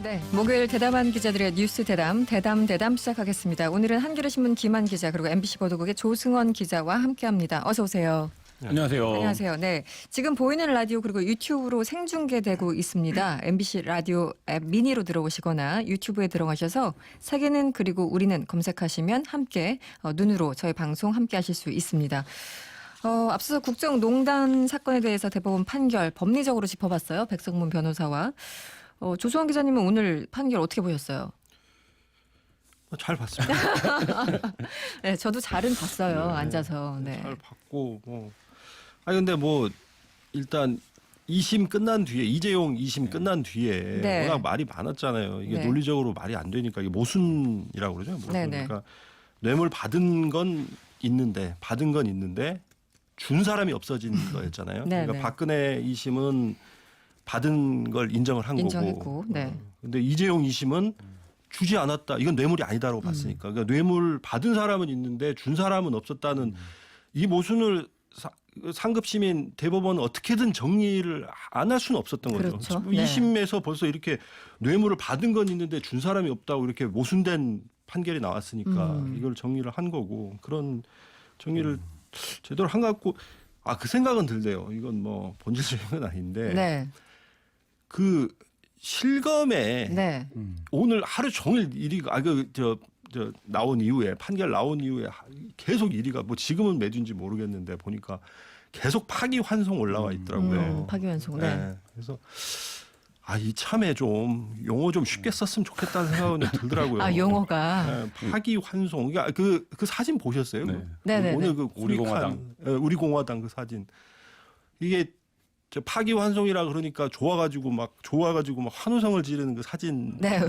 네, 목요일 대담한 기자들의 뉴스 대담 시작하겠습니다. 오늘은 한겨레 신문 김한 기자 그리고 MBC 보도국의 조승원 기자와 함께합니다. 어서 오세요. 안녕하세요. 안녕하세요. 네, 지금 보이는 라디오 그리고 유튜브로 생중계되고 있습니다. MBC 라디오 앱 미니로 들어오시거나 유튜브에 들어가셔서 세계는 그리고 우리는 검색하시면 함께 눈으로 저희 방송 함께하실 수 있습니다. 앞서 국정농단 사건에 대해서 대법원 판결 법리적으로 짚어봤어요. 백성문 변호사와. 조수원 기자님은 오늘 판결 어떻게 보셨어요? 잘 봤습니다. 네, 저도 잘은 봤어요. 네, 앉아서. 네. 잘 봤고 근데 일단 2심 끝난 뒤에 이재용 2심 끝난 뒤에 네. 워낙 말이 많았잖아요. 이게 네. 논리적으로 말이 안 되니까 이게 모순이라고 그러죠. 모순. 네, 네. 그러니까 뇌물 받은 건 있는데 준 사람이 없어진 거였잖아요. 네, 그러니까 네. 박근혜 2심은 받은 걸 인정을 한 인정했고, 거고. 네. 근데 이재용 2심은 주지 않았다. 이건 뇌물이 아니다라고 봤으니까. 그러니까 뇌물 받은 사람은 있는데 준 사람은 없었다는 이 모순을 상급 시민 대법원은 어떻게든 정리를 안 할 수는 없었던 거죠. 그렇죠. 네. 2심에서 벌써 이렇게 뇌물을 받은 건 있는데 준 사람이 없다고 이렇게 모순된 판결이 나왔으니까 이걸 정리를 한 거고 그런 정리를 제대로 한 것 같고 그 생각은 들대요. 이건 뭐 본질적인 건 아닌데 네. 그 실검에 네. 오늘 하루 종일 나온 이후에 판결 나온 이후에 계속 1위가 뭐 지금은 매주인지 모르겠는데 보니까 계속 파기환송 올라와 있더라고요. 파기환송. 네. 네. 그래서 이참에 좀 용어 좀 쉽게 썼으면 좋겠다는 생각은 들더라고요. 용어가. 네, 파기환송. 그러니까 그 사진 보셨어요? 네, 네. 오늘 그 우리공화당. 우리공화당 그 사진. 이게 파기환송이라 그러니까 좋아가지고 막 환호성을 지르는 그 사진 네.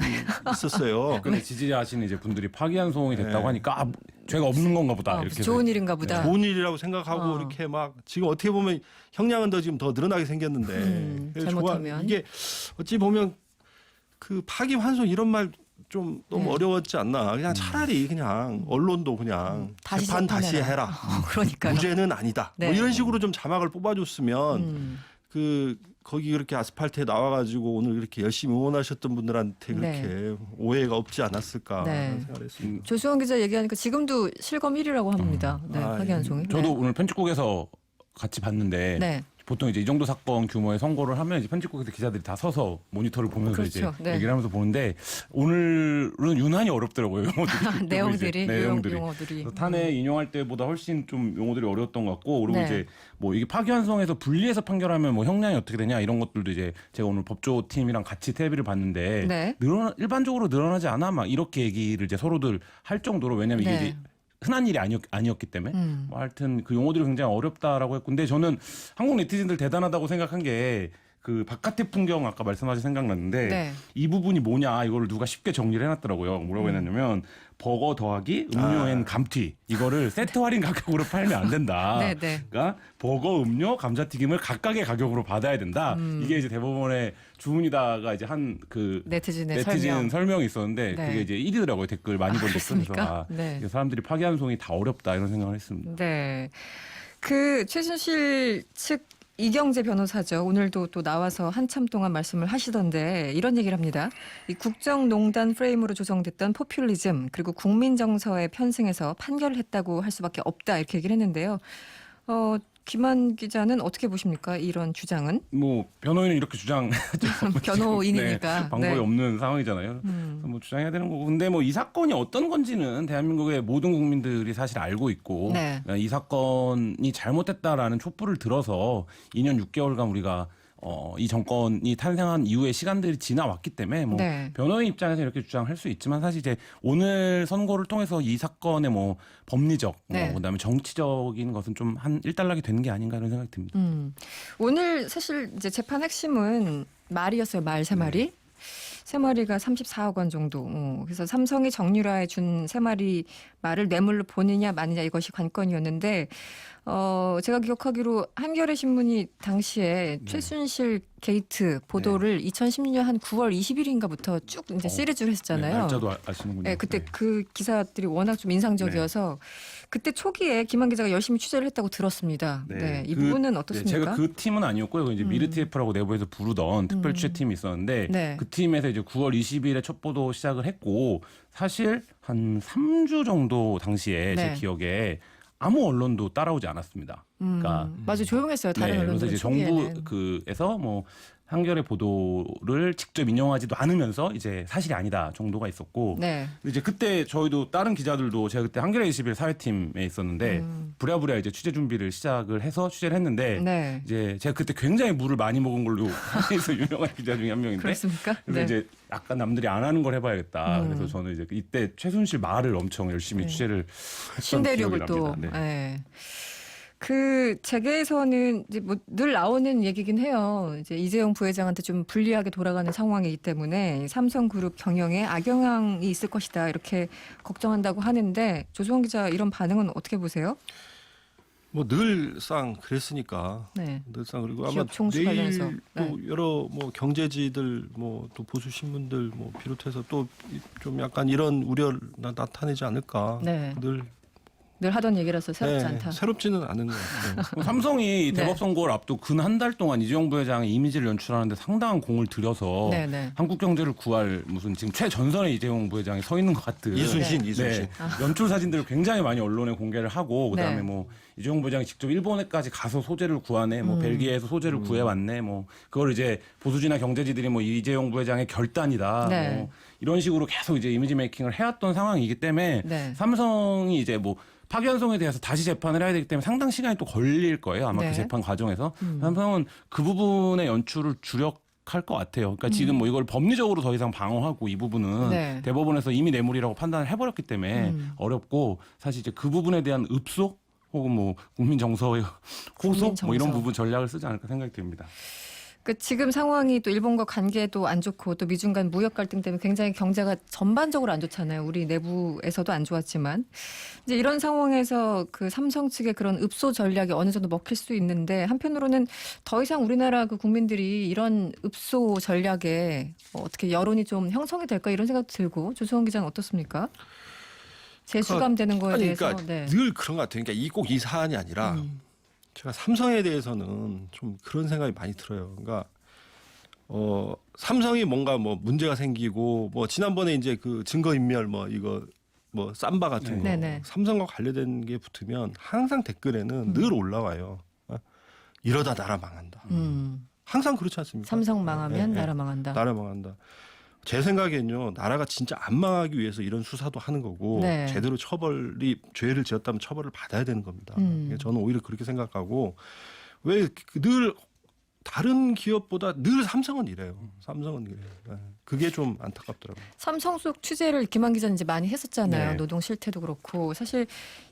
있었어요. 근데 지지하시는 이제 분들이 파기환송이 됐다고 네. 하니까 죄가 없는 건가 보다 이렇게 좋은 일인가 보다. 좋은 일이라고 생각하고 이렇게 막 지금 어떻게 보면 형량은 지금 더 늘어나게 생겼는데 잘못하면. 이게 어찌 보면 그 파기환송 이런 말 좀 너무 어려웠지 않나. 그냥 차라리 그냥 언론도 그냥 다시 재판 다시 재판해라. 해라. 그러니까요. 무죄는 아니다. 네. 뭐 이런 식으로 좀 자막을 뽑아줬으면 거기 그렇게 아스팔트에 나와가지고 오늘 이렇게 열심히 응원하셨던 분들한테 그렇게 오해가 없지 않았을까 네. 생각했습니다. 조수원 기자 얘기하니까 지금도 실검 1위라고 합니다. 네, 파기환송이. 저도 네. 오늘 편집국에서 같이 봤는데 네. 보통 이제 이 정도 사건 규모의 선고를 하면 이제 편집국에서 기자들이 다 서서 모니터를 보면서 그렇죠. 이제 네. 얘기를 하면서 보는데 오늘은 유난히 어렵더라고요. 용어들이. 내용들이, 네, 내용들이. 용어들이. 그래서 탄핵 인용할 때보다 훨씬 좀 용어들이 어려웠던 것 같고 그리고 네. 이제 뭐 이게 파기환송에서 분리해서 판결하면 뭐 형량이 어떻게 되냐 이런 것들도 이제 제가 오늘 법조팀이랑 같이 탭을 봤는데 네. 일반적으로 늘어나지 않아 막 이렇게 얘기를 이제 서로들 할 정도로 왜냐면 이게 네. 이제 흔한 일이 아니었기 때문에 뭐 하여튼 그 용어들이 굉장히 어렵다라고 했고 근데 저는 한국 네티즌들 대단하다고 생각한 게 그 바깥의 풍경 아까 말씀하신 생각났는데 네. 이 부분이 뭐냐 이거를 누가 쉽게 정리를 해놨더라고요. 뭐라고 해놨냐면 버거 더하기 음료엔 감튀 이거를 세트 할인 가격으로 팔면 안 된다. 네, 네. 그러니까 버거, 음료, 감자튀김을 각각의 가격으로 받아야 된다. 이게 이제 대법원의 주문이다가 이제 한 그 네티즌의 설명이 있었는데 네. 그게 이제 1위더라고요. 댓글 많이 본 그렇습니까? 댓글에서 네. 사람들이 파기환송이 다 어렵다 이런 생각을 했습니다. 네. 그 최순실 측 이경재 변호사죠. 오늘도 또 나와서 한참 동안 말씀을 하시던데 이런 얘기를 합니다. 이 국정농단 프레임으로 조성됐던 포퓰리즘 그리고 국민 정서에 편승해서 판결을 했다고 할 수밖에 없다 이렇게 얘기를 했는데요. 김한 기자는 어떻게 보십니까? 이런 주장은? 뭐 변호인은 이렇게 주장하죠. 변호인이니까. 네, 방법이 네. 없는 상황이잖아요. 그래서 뭐 주장해야 되는 거고. 근데 뭐 이 사건이 어떤 건지는 대한민국의 모든 국민들이 사실 알고 있고 네. 이 사건이 잘못됐다라는 촛불을 들어서 2년 6개월간 우리가 이 정권이 탄생한 이후의 시간들이 지나왔기 때문에 뭐 네. 변호인 입장에서 이렇게 주장할 수 있지만 사실 이제 오늘 선고를 통해서 이 사건의 뭐 법리적 네. 그다음에 정치적인 것은 좀 한 일단락이 되는 게 아닌가 이런 생각이 듭니다. 오늘 사실 이제 재판 핵심은 말이었어요. 말 세 마리. 세 마리가 34억 원 정도. 그래서 삼성이 정유라에 준 세 마리 말을 뇌물로 보느냐 마느냐 이것이 관건이었는데 제가 기억하기로 한겨레 신문이 당시에 최순실 게이트 보도를 2016년 한 9월 20일인가부터 쭉 이제 시리즈로 했었잖아요. 네, 날짜도 아시는군요. 네, 그때 그 기사들이 워낙 좀 인상적이어서 그때 초기에 김한 기자가 열심히 취재를 했다고 들었습니다. 네, 이 부분은 어떻습니까? 제가 그 팀은 아니었고요. 이제 미르 TF라고 내부에서 부르던 특별 취재팀이 있었는데 네. 그 팀에서 이제 9월 20일에 첫 보도 시작을 했고 사실 한 3주 정도 당시에 제 네. 기억에 아무 언론도 따라오지 않았습니다. 그러니까 맞아요, 조용했어요. 다른 그래서 언론들 이제 초기에는. 정부 그에서 뭐 한겨레 보도를 직접 인용하지도 않으면서 이제 사실이 아니다 정도가 있었고 네. 근데 이제 그때 저희도 다른 기자들도 제가 그때 한겨레 21 사회팀에 있었는데 부랴부랴 이제 취재 준비를 시작을 해서 취재를 했는데 네. 이제 제가 그때 굉장히 물을 많이 먹은 걸로 해서 유명한 기자 중에 한 명인데 그렇습니까? 그래서 네. 이제 약간 남들이 안 하는 걸 해봐야겠다. 그래서 저는 이제 이때 최순실 말을 엄청 열심히 취재를 했던 신대륙을 기억이 또. 납니다. 네. 네. 그 재계에서는 이제 뭐 늘 나오는 얘기긴 해요. 이제 이재용 부회장한테 좀 불리하게 돌아가는 상황이기 때문에 삼성그룹 경영에 악영향이 있을 것이다 이렇게 걱정한다고 하는데 조수원 기자 이런 반응은 어떻게 보세요? 뭐 늘상 그랬으니까. 네. 늘상 그리고 아마 기업 총수 관련해서. 내일 또 여러 뭐 경제지들 뭐 또 보수 신문들 뭐 비롯해서 또 좀 약간 이런 우려를 나타내지 않을까. 네. 늘 하던 얘기라서 새롭지 않다. 새롭지는 않은 것 같아요. 삼성이 네. 대법 선고를 앞두고 근 한 달 동안 이재용 부회장의 이미지를 연출하는데 상당한 공을 들여서 네, 네. 한국 경제를 구할 무슨 지금 최전선에 이재용 부회장이 서 있는 것 같은 이순신. 네. 연출 사진들을 굉장히 많이 언론에 공개를 하고 그다음에 네. 뭐 이재용 부회장이 직접 일본에까지 가서 소재를 구하네, 뭐 벨기에에서 소재를 구해왔네, 뭐 그걸 이제 보수지나 경제지들이 뭐 이재용 부회장의 결단이다, 네. 뭐 이런 식으로 계속 이제 이미지 메이킹을 해왔던 상황이기 때문에 네. 삼성이 이제 뭐 파기환송에 대해서 다시 재판을 해야 되기 때문에 상당 시간이 또 걸릴 거예요. 아마 네. 그 재판 과정에서 삼성은 그 부분의 연출을 주력할 것 같아요. 그러니까 지금 뭐 이걸 법리적으로 더 이상 방어하고 이 부분은 네. 대법원에서 이미 뇌물이라고 판단을 해버렸기 때문에 어렵고 사실 이제 그 부분에 대한 읍소 혹은 뭐 국민 정서의 호소 국민 뭐 이런 정서. 부분 전략을 쓰지 않을까 생각이 듭니다. 그 지금 상황이 또 일본과 관계도 안 좋고 또 미중 간 무역 갈등 때문에 굉장히 경제가 전반적으로 안 좋잖아요. 우리 내부에서도 안 좋았지만 이제 이런 상황에서 그 삼성 측의 그런 읍소 전략이 어느 정도 먹힐 수 있는데 한편으로는 더 이상 우리나라 그 국민들이 이런 읍소 전략에 어떻게 여론이 좀 형성이 될까 이런 생각도 들고 조수원 기자는 어떻습니까? 재수감되는 거에 아니, 대해서. 그러니까 네. 늘 그런 것 같아요. 그러니까 꼭 이 사안이 아니라 제가 삼성에 대해서는 좀 그런 생각이 많이 들어요. 그러니까 삼성이 뭔가 뭐 문제가 생기고 뭐 지난번에 이제 그 증거인멸 뭐 이거 뭐 삼바 같은 거 네네. 삼성과 관련된 게 붙으면 항상 댓글에는 늘 올라와요. 이러다 나라 망한다. 항상 그렇지 않습니까? 삼성 망하면 네, 네. 나라 망한다. 나라 망한다. 제 생각엔요, 나라가 진짜 안 망하기 위해서 이런 수사도 하는 거고, 네. 제대로 죄를 지었다면 처벌을 받아야 되는 겁니다. 저는 오히려 그렇게 생각하고, 왜 늘 다른 기업보다 늘 삼성은 이래요. 삼성은 이래요. 네. 그게 좀 안타깝더라고요. 삼성 속 취재를 김한 기자는 이제 많이 했었잖아요. 네. 노동 실태도 그렇고 사실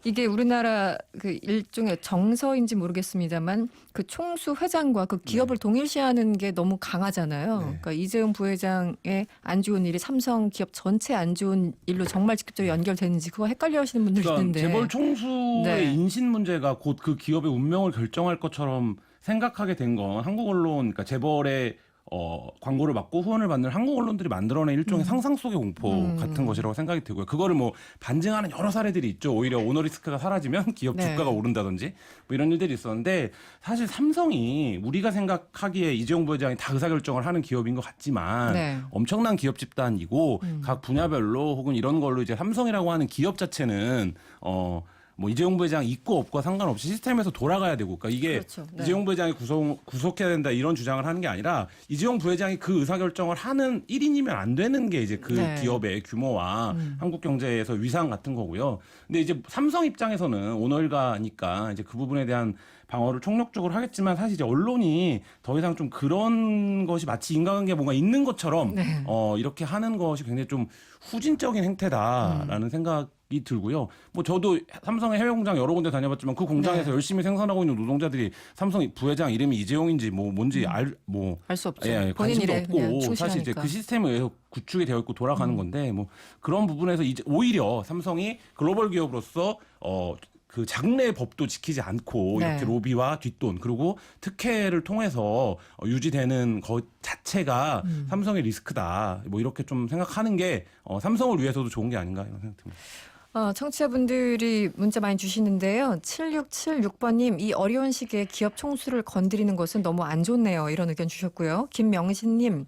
이게 우리나라 그 일종의 정서인지 모르겠습니다만 그 총수 회장과 그 기업을 동일시하는 게 너무 강하잖아요. 네. 그러니까 이재용 부회장의 안 좋은 일이 삼성 기업 전체 안 좋은 일로 정말 직접적으로 연결되는지 그거 헷갈려하시는 분들 그러니까 있는데. 재벌 총수의 네. 인신 문제가 곧 그 기업의 운명을 결정할 것처럼 생각하게 된 건 한국 언론, 그러니까 재벌의 광고를 받고 후원을 받는 한국 언론들이 만들어낸 일종의 상상 속의 공포 같은 것이라고 생각이 들고요. 그거를 뭐 반증하는 여러 사례들이 있죠. 오히려 오너 리스크가 사라지면 기업 네. 주가가 오른다든지 뭐 이런 일들이 있었는데 사실 삼성이 우리가 생각하기에 이재용 부회장이 다 의사결정을 하는 기업인 것 같지만 네. 엄청난 기업 집단이고 각 분야별로 혹은 이런 걸로 이제 삼성이라고 하는 기업 자체는 뭐 이재용 부회장 있고 없고 상관없이 시스템에서 돌아가야 되고, 그러니까 이게 그렇죠. 네. 이재용 부회장이 구속해야 된다 이런 주장을 하는 게 아니라 이재용 부회장이 그 의사결정을 하는 1인이면 안 되는 게 이제 그 네. 기업의 규모와 한국 경제에서 위상 같은 거고요. 근데 이제 삼성 입장에서는 오너일가니까 이제 그 부분에 대한 방어를 총력적으로 하겠지만 사실 이제 언론이 더 이상 좀 그런 것이 마치 인간관계에 뭔가 있는 것처럼 네. 이렇게 하는 것이 굉장히 좀 후진적인 행태다라는 생각이 들고요. 뭐 저도 삼성의 해외 공장 여러 군데 다녀봤지만 그 공장에서 네. 열심히 생산하고 있는 노동자들이 삼성 부회장 이름이 이재용인지 뭐 뭔지 알 수 없죠. 예, 본인 관심도 일에 그냥 없고 사실 충실하니까. 이제 그 시스템에 의해서 구축이 되어 있고 돌아가는 건데 뭐 그런 부분에서 이제 오히려 삼성이 글로벌 기업으로서 그 장래 법도 지키지 않고 네. 이렇게 로비와 뒷돈 그리고 특혜를 통해서 유지되는 것 자체가 삼성의 리스크다. 뭐 이렇게 좀 생각하는 게 삼성을 위해서도 좋은 게 아닌가 이런 생각 듭니다. 청취자분들이 문자 많이 주시는데요. 7676번님, 이 어려운 시기에 기업 총수를 건드리는 것은 너무 안 좋네요. 이런 의견 주셨고요. 김명신님,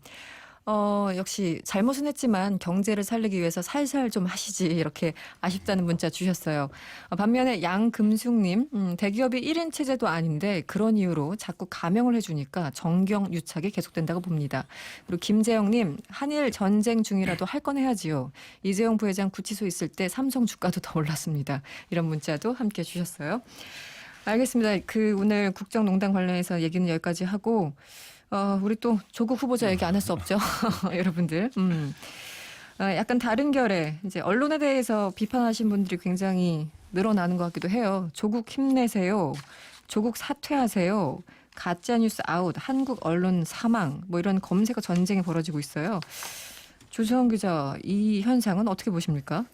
역시 잘못은 했지만 경제를 살리기 위해서 살살 좀 하시지 이렇게 아쉽다는 문자 주셨어요. 반면에 양금숙님, 대기업이 1인 체제도 아닌데 그런 이유로 자꾸 감형을 해주니까 정경유착이 계속된다고 봅니다. 그리고 김재영님, 한일 전쟁 중이라도 할 건 해야지요. 이재용 부회장 구치소 있을 때 삼성 주가도 더 올랐습니다. 이런 문자도 함께 주셨어요. 알겠습니다. 오늘 국정농단 관련해서 얘기는 여기까지 하고 우리 또 조국 후보자 얘기 안 할 수 없죠. 여러분들. 약간 다른 결의 이제 언론에 대해서 비판하신 분들이 굉장히 늘어나는 것 같기도 해요. 조국 힘내세요. 조국 사퇴하세요. 가짜뉴스 아웃. 한국 언론 사망. 뭐 이런 검색어 전쟁이 벌어지고 있어요. 조수영 기자, 이 현상은 어떻게 보십니까?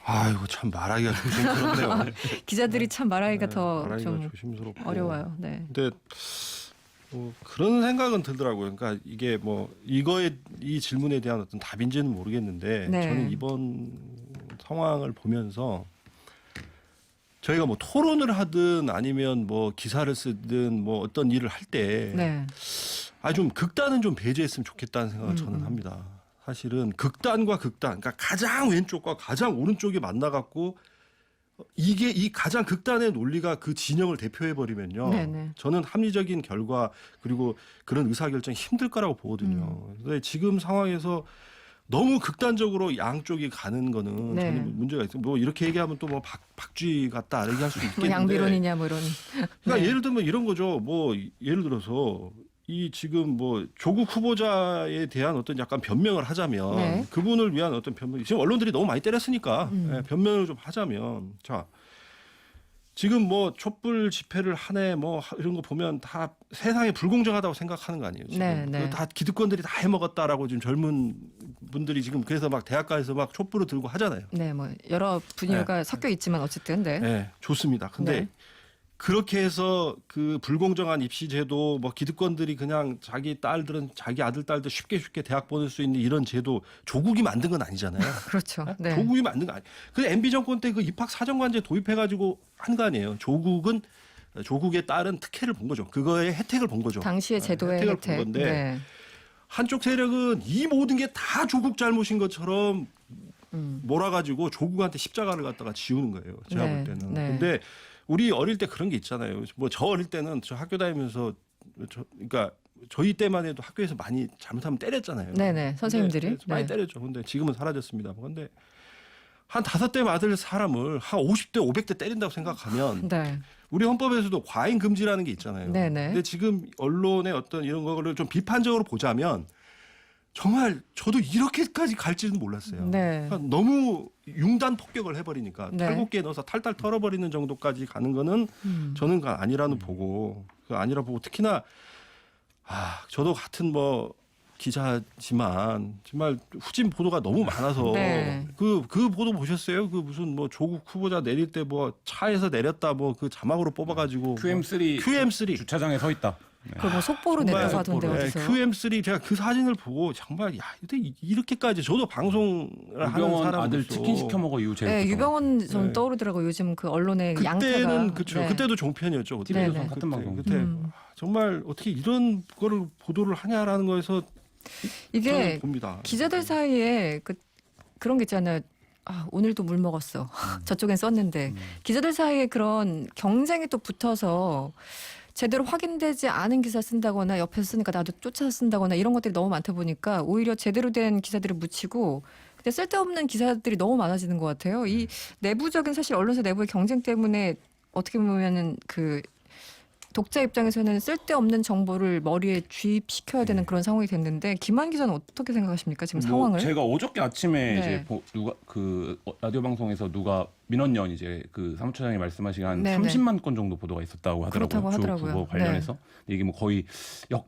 아이고 참 말하기가 조심스럽네요. 기자들이 참 말하기가 더 말하기가 좀 조심스럽고 어려워요. 네. 근데 그런 생각은 들더라고요. 그러니까 이게 뭐 이거에 이 질문에 대한 어떤 답인지는 모르겠는데 네. 저는 이번 상황을 보면서 저희가 뭐 토론을 하든 아니면 뭐 기사를 쓰든 뭐 어떤 일을 할 때 네. 좀 극단은 좀 배제했으면 좋겠다는 생각을 저는 합니다. 사실은 극단과 극단, 그러니까 가장 왼쪽과 가장 오른쪽이 만나갖고 이게 이 가장 극단의 논리가 그 진영을 대표해 버리면요. 네네. 저는 합리적인 결과 그리고 그런 의사결정이 힘들 거라고 보거든요. 근데 지금 상황에서 너무 극단적으로 양쪽이 가는 거는 네. 저는 문제가 있어요. 뭐 이렇게 얘기하면 또 뭐 박쥐 같다 얘기할 수도 뭐 있겠는데. 양비론이냐 뭐 이런. 그러니까 네. 예를 들면 이런 거죠. 뭐 예를 들어서 이 지금 뭐 조국 후보자에 대한 어떤 약간 변명을 하자면 네. 그분을 위한 어떤 변명. 지금 언론들이 너무 많이 때렸으니까 변명을 좀 하자면 자 지금 뭐 촛불 집회를 하네 뭐 이런 거 보면 다 세상에 불공정하다고 생각하는 거 아니에요. 지금 네, 네. 다 기득권들이 다 해먹었다라고 지금 젊은 분들이 지금 그래서 막 대학가에서 막 촛불을 들고 하잖아요. 네, 뭐 여러 분야가 섞여 있지만 어쨌든 네. 네, 좋습니다. 근데 네. 그렇게 해서 그 불공정한 입시 제도 뭐 기득권들이 그냥 자기 딸들은 자기 아들 딸들 쉽게 대학 보낼 수 있는 이런 제도 조국이 만든 건 아니잖아요. 그렇죠. 네. 조국이 만든 거 아니. 그 MB 정권 때 그 입학 사정관제 도입해 가지고 한 거 아니에요. 조국의 딸은 특혜를 본 거죠. 그거의 혜택을 본 거죠. 당시의 제도의 혜택을 혜택. 본 건데 네. 한쪽 세력은 이 모든 게 다 조국 잘못인 것처럼 몰아가지고 조국한테 십자가를 갖다가 지우는 거예요. 제가 네, 볼 때는. 네. 근데 우리 어릴 때 그런 게 있잖아요. 뭐 저 어릴 때는 저 학교 다니면서 그러니까 저희 때만 해도 학교에서 많이 잘못하면 때렸잖아요. 네네, 선생님들이. 근데 많이 네. 때렸죠. 근데 지금은 사라졌습니다. 근데 한 5대 맞을 사람을 한 50대, 500대 때린다고 생각하면 네. 우리 헌법에서도 과잉 금지라는 게 있잖아요. 네네. 근데 지금 언론의 어떤 이런 거를 좀 비판적으로 보자면 정말 저도 이렇게까지 갈지는 몰랐어요. 네. 그러니까 너무 융단 폭격을 해버리니까 네. 탈곡기에 넣어서 탈탈 털어버리는 정도까지 가는 거는 저는 그 아니라는 보고 아니라 보고 특히나 저도 같은 뭐 기자지만 정말 후진 보도가 너무 많아서 네. 그 보도 보셨어요? 그 무슨 뭐 조국 후보자 내릴 때 뭐 차에서 내렸다 뭐 그 자막으로 뽑아가지고 QM3 주차장에 서 있다. 그걸 뭐 속보로 정말 냈다고 하던데 네, 어디서. QM3 제가 그 사진을 보고 정말 이렇게까지 저도 방송을 하는 유병원 사람으로서 아들 치킨 시켜 먹어 이후 제일 네, 무서워. 유병원 좀 네. 떠오르더라고요. 요즘 그 언론의 양태가. 그때는 그렇죠. 네. 그때도 종편이었죠. 그때. 네네. TV에서 같은 방송. 그때 정말 어떻게 이런 거를 보도를 하냐라는 거에서 이게 저는 봅니다. 기자들 사이에 그런 게 있잖아요. 오늘도 물 먹었어. 저쪽엔 썼는데 기자들 사이에 그런 경쟁이 또 붙어서 제대로 확인되지 않은 기사 쓴다거나 옆에서 쓰니까 나도 쫓아서 쓴다거나 이런 것들이 너무 많다 보니까 오히려 제대로 된 기사들을 묻히고 근데 쓸데없는 기사들이 너무 많아지는 것 같아요. 이 내부적인 사실 언론사 내부의 경쟁 때문에 어떻게 보면은 그 독자 입장에서는 쓸데없는 정보를 머리에 주입시켜야 되는 그런 상황이 됐는데 김한 기자는 어떻게 생각하십니까? 지금 상황을? 제가 어저께 아침에 네. 이제 누가 그 라디오 방송에서 누가 민원연 이제 그 사무처장이 말씀하신 한 네네. 30만 건 정도 보도가 있었다고 그렇다고 하더라고요. 하더라고요. 후보 관련해서 이게 뭐 거의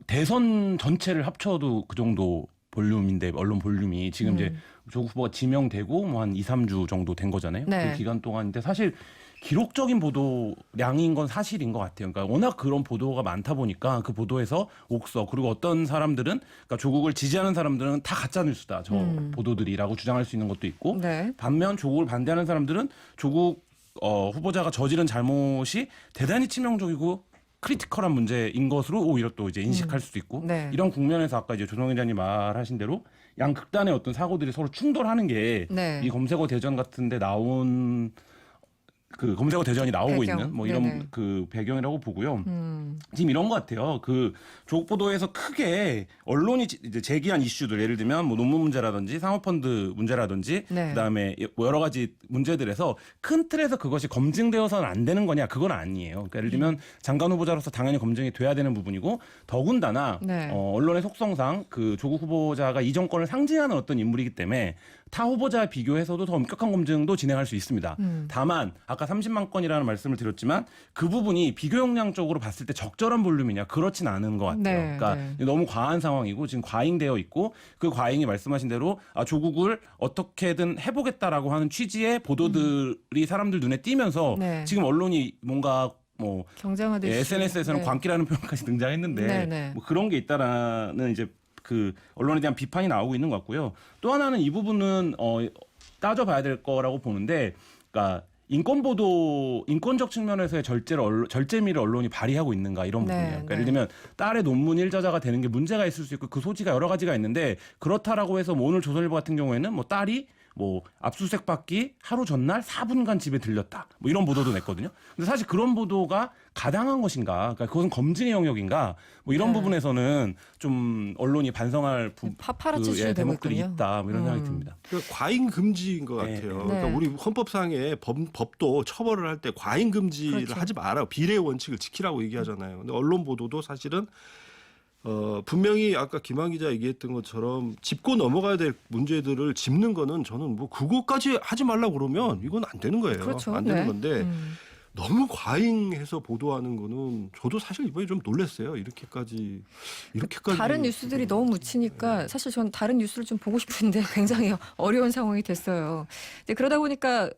대선 전체를 합쳐도 그 정도 볼륨인데 언론 볼륨이 지금 이제 조국 후보가 지명되고 뭐 한 2, 3주 정도 된 거잖아요. 네. 그 기간 동안인데 사실 기록적인 보도량인 건 사실인 것 같아요. 그러니까 워낙 그런 보도가 많다 보니까 그 보도에서 옥석 그리고 어떤 사람들은 그러니까 조국을 지지하는 사람들은 다 가짜 뉴스다 저 보도들이라고 주장할 수 있는 것도 있고 네. 반면 조국을 반대하는 사람들은 조국 후보자가 저지른 잘못이 대단히 치명적이고 크리티컬한 문제인 것으로 오히려 또 이제 인식할 수도 있고 네. 이런 국면에서 아까 이제 조성 기자님 말하신 대로 양 극단의 어떤 사고들이 서로 충돌하는 게 네. 이 검색어 대전 같은데 나온 그 검색어 대전이 나오고 배경. 있는 뭐 이런 네네. 그 배경이라고 보고요. 지금 이런 것 같아요. 그 조국 보도에서 크게 언론이 이제 제기한 이슈들 예를 들면 뭐 논문 문제라든지 사모펀드 문제라든지 네. 그다음에 뭐 여러 가지 문제들에서 큰 틀에서 그것이 검증되어서는 안 되는 거냐 그건 아니에요. 그러니까 예를 들면 장관 후보자로서 당연히 검증이 돼야 되는 부분이고 더군다나 네. 언론의 속성상 그 조국 후보자가 이 정권을 상징하는 어떤 인물이기 때문에 타 후보자와 비교해서도 더 엄격한 검증도 진행할 수 있습니다. 다만 아까 30만 건이라는 말씀을 드렸지만 그 부분이 비교 역량적으로 봤을 때 적절한 볼륨이냐 그렇진 않은 것 같아요. 네, 그러니까 네. 너무 과한 상황이고 지금 과잉되어 있고 그 과잉이 말씀하신 대로 조국을 어떻게든 해보겠다라고 하는 취지의 보도들이 사람들 눈에 띄면서 네. 지금 언론이 뭔가 뭐 경쟁하듯이 SNS에서는 네. 광기라는 표현까지 등장했는데 네, 네. 뭐 그런 게 있다라는 이제 그 언론에 대한 비판이 나오고 있는 것 같고요. 또 하나는 이 부분은 따져봐야 될 거라고 보는데, 그러니까 인권 보도, 인권적 측면에서의 절제미를 언론이 발휘하고 있는가 이런 네, 부분이에요. 그러니까 네. 예를 들면 딸의 논문 일저자가 되는 게 문제가 있을 수 있고 그 소지가 여러 가지가 있는데 그렇다라고 해서 뭐 오늘 조선일보 같은 경우에는 뭐 딸이 뭐 압수수색 받기 하루 전날 4분간 집에 들렸다. 뭐 이런 보도도 냈거든요. 근데 사실 그런 보도가 가당한 것인가? 그러니까 그것은 검증의 영역인가? 뭐 이런 네. 부분에서는 좀 언론이 반성할 파파라치 시대 되고 대목들이 있군요. 있다. 뭐 이런 생각이 듭니다. 그러니까 과잉 금지인 것 네. 같아요. 네. 그러니까 우리 헌법상의 법도 처벌을 할 때 과잉 금지를 그렇죠. 하지 마라. 비례의 원칙을 지키라고 얘기하잖아요. 근데 언론 보도도 사실은 분명히 아까 김한 기자 얘기했던 것처럼 짚고 넘어가야 될 문제들을 짚는 거는 저는 뭐 그거까지 하지 말라고 그러면 이건 안 되는 거예요. 그렇죠. 안 되는 네. 건데 너무 과잉해서 보도하는 거는 저도 사실 이번에 좀 놀랐어요. 이렇게까지 다른 뉴스들이 너무 묻히니까 사실 전 다른 뉴스를 좀 보고 싶은데 굉장히 어려운 상황이 됐어요. 근데 그러다 보니까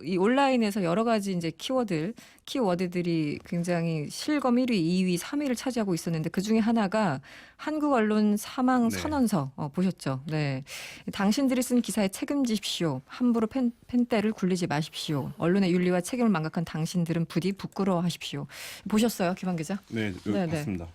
이 온라인에서 여러 가지 이제 키워드들이 굉장히 실검 1위, 2위, 3위를 차지하고 있었는데 그 중에 하나가 한국 언론 사망 네. 선언서 보셨죠? 네. 당신들이 쓴 기사에 책임지십시오. 함부로 펜대를 굴리지 마십시오. 언론의 윤리와 책임을 망각한 당신들은 부디 부끄러워하십시오. 보셨어요, 김한 기자? 네, 네, 맞습니다.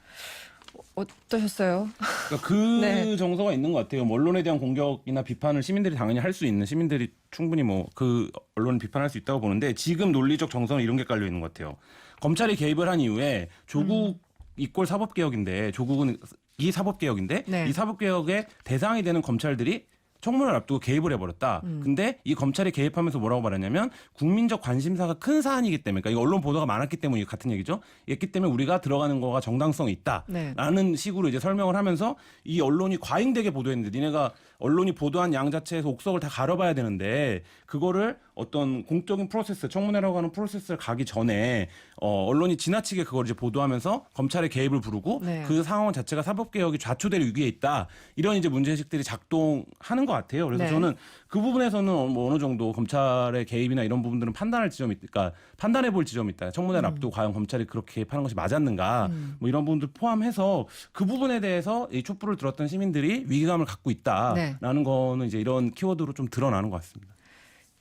어떠셨어요? 그러니까 그 네. 정서가 있는 것 같아요. 뭐 언론에 대한 공격이나 비판을 시민들이 당연히 할 수 있는 시민들이 충분히 뭐 그 언론을 비판할 수 있다고 보는데 지금 논리적 정서는 이런 게 깔려 있는 것 같아요. 검찰이 개입을 한 이후에 조국 이꼴 사법개혁인데 조국은 이 사법개혁인데 네. 이 사법개혁의 대상이 되는 검찰들이 청문회를 앞두고 개입을 해버렸다. 근데 이 검찰이 개입하면서 뭐라고 말했냐면 국민적 관심사가 큰 사안이기 때문에 그러니까 이 언론 보도가 많았기 때문에 같은 얘기죠. 있기 때문에 우리가 들어가는 거가 정당성이 있다. 네. 라는 식으로 이제 설명을 하면서 이 언론이 과잉되게 보도했는데 니네가 언론이 보도한 양 자체에서 옥석을 다 가려봐야 되는데 그거를 어떤 공적인 프로세스, 청문회라고 하는 프로세스를 가기 전에 언론이 지나치게 그걸 이제 보도하면서 검찰의 개입을 부르고 네. 그 상황 자체가 사법개혁이 좌초될 위기에 있다. 이런 이제 문제의식들이 작동하는 것 같아요. 그래서 네. 저는 그 부분에서는 뭐 어느 정도 검찰의 개입이나 이런 부분들은 판단할 지점이 있다. 그러니까 판단해 볼 지점이 있다. 청문회를 앞두고 과연 검찰이 그렇게 개입하는 것이 맞았는가. 뭐 이런 부분들 포함해서 그 부분에 대해서 이 촛불을 들었던 시민들이 위기감을 갖고 있다라는 네. 거는 이제 이런 키워드로 좀 드러나는 것 같습니다.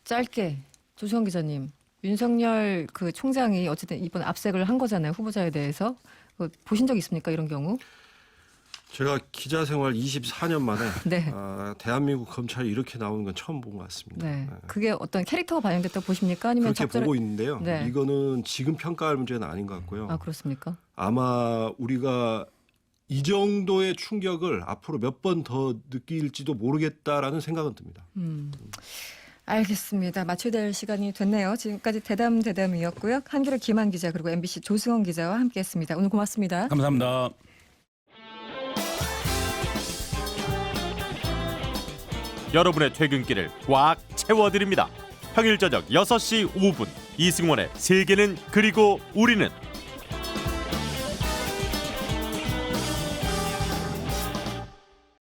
짧게 조수영 기자님, 윤석열 그 총장이 어쨌든 이번 압색을 한 거잖아요, 후보자에 대해서. 보신 적 있습니까, 이런 경우? 제가 기자 생활 24년 만에 네. 대한민국 검찰이 이렇게 나오는 건 처음 본 것 같습니다. 네. 그게 어떤 캐릭터가 반영됐다고 보십니까? 아니면 그렇게 보고 있는데요. 네. 이거는 지금 평가할 문제는 아닌 것 같고요. 아, 그렇습니까? 아마 우리가 이 정도의 충격을 앞으로 몇 번 더 느낄지도 모르겠다라는 생각은 듭니다. 알겠습니다. 마쳐야 될 시간이 됐네요. 지금까지 대담이었고요. 한겨레 김한 기자 그리고 MBC 조승원 기자와 함께했습니다. 오늘 고맙습니다. 감사합니다. 여러분의 퇴근길을 꽉 채워드립니다. 평일 저녁 6시 5분 이승원의 세계는 그리고 우리는